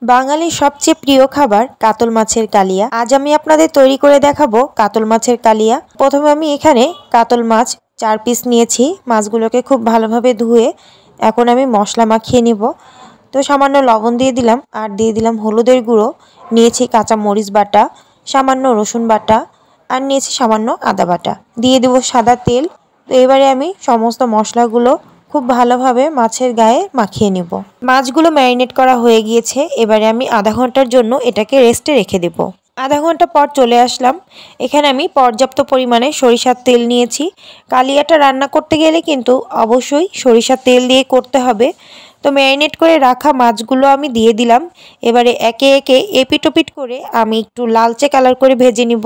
বাঙালির সবচেয়ে প্রিয় খাবার কাতল মাছের কালিয়া। আজ আমি আপনাদের তৈরি করে দেখাবো কাতল মাছের কালিয়া। প্রথমে আমি এখানে কাতল মাছ 4 পিস নিয়েছি। মাছগুলোকে খুব ভালোভাবে ধুয়ে এখন আমি মশলা মাখিয়ে নিব। তো সামান্য লবণ দিয়ে দিলাম, আর দিয়ে দিলাম হলুদের গুঁড়ো, নিয়েছি কাঁচা মরিচ বাটা, সামান্য রসুন বাটা, আর নিয়েছি সামান্য আদা বাটা। দিয়ে দেব সাদা তেল। তো এবারে আমি সমস্ত মশলাগুলো খুব ভালোভাবে মাছের গায়ে মাখিয়ে নেব। মাছগুলো ম্যারিনেট করা হয়ে গিয়েছে। এবারে আমি আধা ঘন্টার জন্য এটাকে রেস্টে রেখে দেব। আধা ঘন্টা পর চলে আসলাম। এখানে আমি পর্যাপ্ত পরিমাণে সরিষার তেল নিয়েছি। কালিয়াটা রান্না করতে গেলে কিন্তু অবশ্যই সরিষার তেল দিয়ে করতে হবে। তো ম্যারিনেট করে রাখা মাছগুলো আমি দিয়ে দিলাম। এবারে একে একে এপিটোপিট করে আমি একটু লালচে কালার করে ভেজে নিব।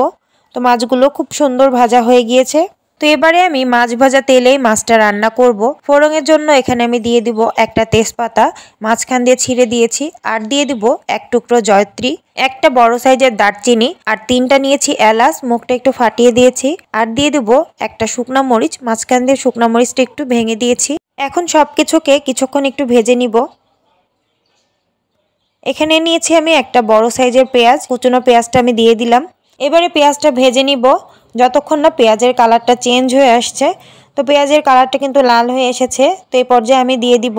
তো মাছগুলো খুব সুন্দর ভাজা হয়ে গিয়েছে। তো এবারে আমি মাছ ভাজা তেলেই মাছটা রান্না করব। ফোড়নের জন্য এখানে আমি দিয়ে দিব একটা তেজপাতা মাঝখান দিয়ে ছিঁড়ে দিয়েছি, আর দিয়ে দিব এক টুকরো জয়ত্রী, একটা বড় সাইজের দারচিনি, আর 3টা নিয়েছি এলাচ, মুখটা একটু ফাটিয়ে দিয়েছি, আর দিয়ে দিব একটা শুকনা মরিচ, মাঝখান দিয়ে শুকনা মরিচটা একটু ভেঙে দিয়েছি। এখন সবকিছুকে কিছুক্ষণ একটু ভেজে নিব। এখানে নিয়েছি আমি একটা বড় সাইজের পেঁয়াজ, কুচনো পেঁয়াজটা আমি দিয়ে দিলাম। এবারে পেঁয়াজটা ভেজে নিব যতক্ষণ না পেঁয়াজের কালারটা চেঞ্জ হয়ে আসছে। তো পেঁয়াজের কালারটা কিন্তু লাল হয়ে এসেছে। তো এই পর্যায়ে আমি দিয়ে দিব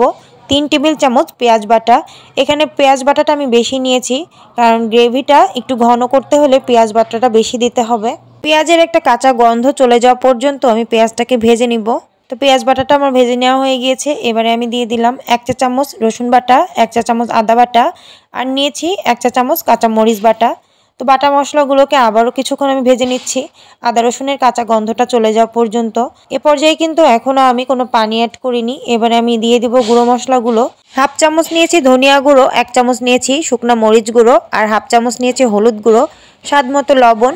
3 টেবিল চামচ পেঁয়াজ বাটা। এখানে পেঁয়াজ বাটাটা আমি বেশি নিয়েছি, কারণ গ্রেভিটা একটু ঘন করতে হলে পেঁয়াজ বাটাটা বেশি দিতে হবে। পেঁয়াজের একটা কাঁচা গন্ধ চলে যাওয়া পর্যন্ত আমি পেঁয়াজটাকে ভেজে নিব। তো পেঁয়াজ বাটাটা আমার ভেজে নেওয়া হয়ে গিয়েছে। এবারে আমি দিয়ে দিলাম 1 চা চামচ রসুন বাটা, 1 চা চামচ আদা বাটা, আর নিয়েছি 1 চা চামচ কাঁচা মরিচ বাটা। তো বাটা মশলাগুলোকে আবারও কিছুক্ষণ আমি ভেজে নিচ্ছি, আদা রসুনের কাঁচা গন্ধটা চলে যাওয়া পর্যন্ত। এ পর্যায়ে কিন্তু এখনও আমি কোনো পানি অ্যাড করিনি। এবারে আমি দিয়ে দিব গুঁড়ো মশলাগুলো। 1/2 চামচ নিয়েছি ধনিয়া গুঁড়ো, 1 চামচ নিয়েছি শুকনো মরিচ গুঁড়ো, আর 1/2 চামচ নিয়েছি হলুদ গুঁড়ো, স্বাদ মতো লবণ।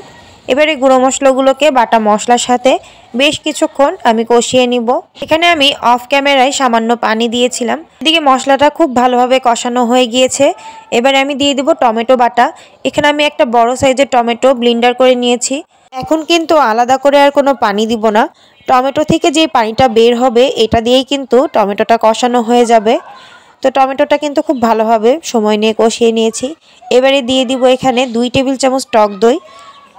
এবারে গুঁড়ো মশলাগুলোকে বাটা মশলার সাথে বেশ কিছুক্ষণ আমি কষিয়ে নিব। এখানে আমি অফ ক্যামেরায় সামান্য পানি দিয়েছিলাম। এদিকে মশলাটা খুব ভালোভাবে কষানো হয়ে গিয়েছে। এবারে আমি দিয়ে দিব টমেটো বাটা। এখানে আমি একটা বড় সাইজের টমেটো ব্লেন্ডার করে নিয়েছি। এখন কিন্তু আলাদা করে আর কোনো পানি দিব না। টমেটো থেকে যে পানিটা বের হবে এটা দিয়েই কিন্তু টমেটোটা কষানো হয়ে যাবে। তো টমেটোটা কিন্তু খুব ভালোভাবে সময় নিয়ে কষিয়ে নিয়েছি। এবারে দিয়ে দিব এখানে 2 টেবিল চামচ টক দই।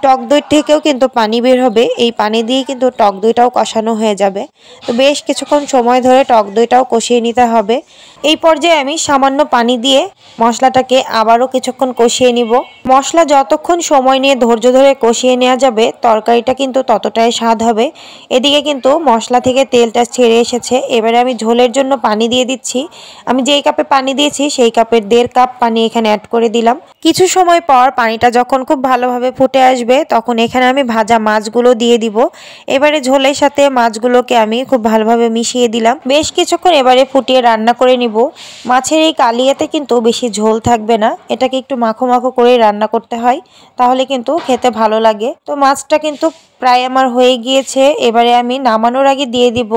টক দই থেকেও কিন্তু পানি বের হবে, এই পানি দিয়ে কিন্তু টক দইটাও কষানো হয়ে যাবে। তো বেশ কিছুক্ষণ সময় ধরে টক দইটাও কষিয়ে নিতে হবে। এই পর্যায়ে আমি সামান্য পানি দিয়ে মশলাটাকে আবারও কিছুক্ষণ কষিয়ে নিব। মশলা যতক্ষণ সময় নিয়ে ধৈর্য ধরে কষিয়ে নেওয়া যাবে তরকারিটা কিন্তু ততটাই স্বাদ হবে। এদিকে কিন্তু মশলা থেকে তেলটা ছেড়ে এসেছে। এবারে আমি ঝোলের জন্য পানি দিয়ে দিচ্ছি। আমি যেই কাপে পানি দিয়েছি সেই কাপের 1.5 কাপ পানি এখানে অ্যাড করে দিলাম। কিছু সময় পর পানিটা যখন খুব ভালোভাবে ফুটে আসবে তখন এখানে আমি ভাজা মাছগুলো দিয়ে দিব। এবারে ঝোলের সাথে মাছগুলোকে আমি খুব ভালোভাবে মিশিয়ে দিলাম। বেশ কিছুক্ষণ এবারে ফুটিয়ে রান্না করে নিব। মাছের এই কালিয়াতে কিন্তু বেশি ঝোল থাকবে না, এটাকে একটু মাখো মাখো করে রান্না করতে হয়, তাহলে কিন্তু খেতে ভালো লাগে। তো মাছটা কিন্তু প্রায় আমার হয়ে গিয়েছে। এবারে আমি নামানোর আগে দিয়ে দিব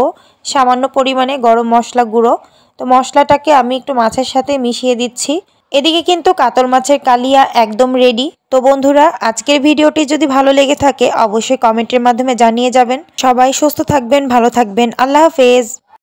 সামান্য পরিমাণে গরম মশলা গুঁড়ো। তো মশলাটাকে আমি একটু মাছের সাথে মিশিয়ে দিচ্ছি। এদিকে কিন্তু কাতল মাছের কালিয়া একদম রেডি। তো বন্ধুরা, আজকের ভিডিওটি যদি ভালো লেগে থাকে অবশ্যই কমেন্টের মাধ্যমে জানিয়ে যাবেন। সবাই সুস্থ থাকবেন, ভালো থাকবেন। আল্লাহ হাফেজ।